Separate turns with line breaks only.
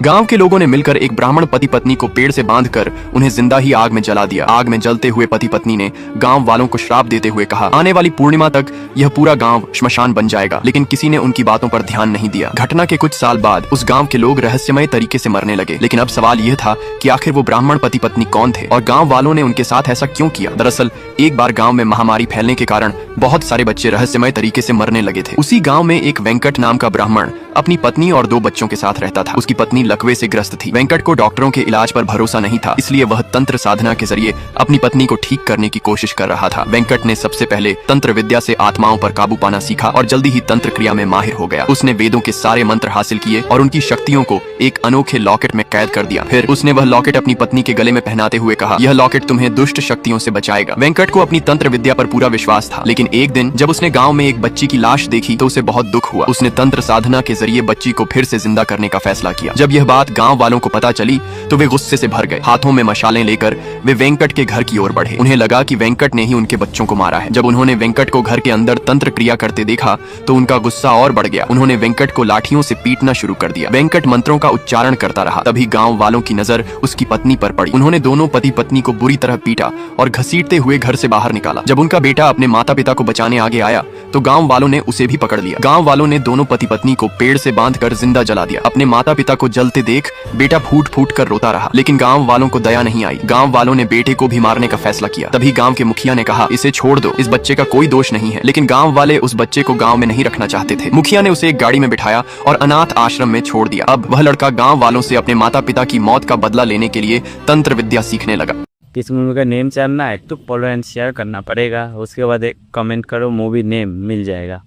गांव के लोगों ने मिलकर एक ब्राह्मण पति पत्नी को पेड़ से बांधकर उन्हें जिंदा ही आग में जला दिया। आग में जलते हुए पति पत्नी ने गांव वालों को श्राप देते हुए कहा, आने वाली पूर्णिमा तक यह पूरा गांव श्मशान बन जाएगा। लेकिन किसी ने उनकी बातों पर ध्यान नहीं दिया। घटना के कुछ साल बाद उस गांव के लोग रहस्यमय तरीके से मरने लगे। लेकिन अब सवाल यह था कि आखिर वो ब्राह्मण पति पत्नी कौन थे और गाँव वालों ने उनके साथ ऐसा क्यों किया। दरअसल एक बार गाँव में महामारी फैलने के कारण बहुत सारे बच्चे रहस्यमय तरीके से मरने लगे थे। उसी गाँव में एक वेंकट नाम का ब्राह्मण अपनी पत्नी और 2 बच्चों के साथ रहता था। उसकी पत्नी लकवे से ग्रस्त थी। वेंकट को डॉक्टरों के इलाज पर भरोसा नहीं था, इसलिए वह तंत्र साधना के जरिए अपनी पत्नी को ठीक करने की कोशिश कर रहा था। वेंकट ने सबसे पहले तंत्र विद्या से आत्माओं पर काबू पाना सीखा और जल्दी ही तंत्र क्रिया में माहिर हो गया। उसने वेदों के सारे मंत्र हासिल किए और उनकी शक्तियों को एक अनोखे लॉकेट में कैद कर दिया। फिर उसने वह लॉकेट अपनी पत्नी के गले में पहनाते हुए कहा, यह लॉकेट तुम्हें दुष्ट शक्तियों से बचाएगा। वेंकट को अपनी तंत्र विद्या पर पूरा विश्वास था। लेकिन एक दिन जब उसने गाँव में एक बच्ची की लाश देखी तो उसे बहुत दुख हुआ। उसने तंत्र साधना के जरिए बच्ची को फिर से जिंदा करने का फैसला किया। जब यह बात गांव वालों को पता चली तो वे गुस्से से भर गए। हाथों में मशालें लेकर वे वेंकट के घर की ओर बढ़े। उन्हें लगा कि वेंकट ने ही उनके बच्चों को मारा है। जब उन्होंने वेंकट को घर के अंदर तंत्र क्रिया करते देखा तो उनका गुस्सा और बढ़ गया। उन्होंने वेंकट को लाठियों से पीटना शुरू कर दिया। वेंकट मंत्रों का उच्चारण करता रहा। तभी गाँव वालों की नजर उसकी पत्नी पर पड़ी। उन्होंने दोनों पति पत्नी को बुरी तरह पीटा और घसीटते हुए घर से बाहर निकाला। जब उनका बेटा अपने माता पिता को बचाने आगे आया तो गाँव वालों ने उसे भी पकड़ लिया। गाँव वालों ने दोनों पति पत्नी को पेड़ से बांधकर जिंदा जला दिया। अपने माता पिता को जलते देख बेटा फूट फूट कर रोता रहा। लेकिन गांव वालों को दया नहीं आई। गांव वालों ने बेटे को भी मारने का फैसला किया। तभी गांव के मुखिया ने कहा, इसे छोड़ दो, इस बच्चे का कोई दोष नहीं है। लेकिन गांव वाले उस बच्चे को गांव में नहीं रखना चाहते थे। मुखिया ने उसे एक गाड़ी में बिठाया और अनाथ आश्रम में छोड़ दिया। अब वह लड़का गाँव वालों से अपने माता पिता की मौत का बदला लेने के लिए तंत्र विद्या सीखने लगा।
किस मूवी का नेम जानना है तो फॉलो एंड शेयर करना पड़ेगा। उसके बाद एक कमेंट करो, मूवी नेम मिल जाएगा।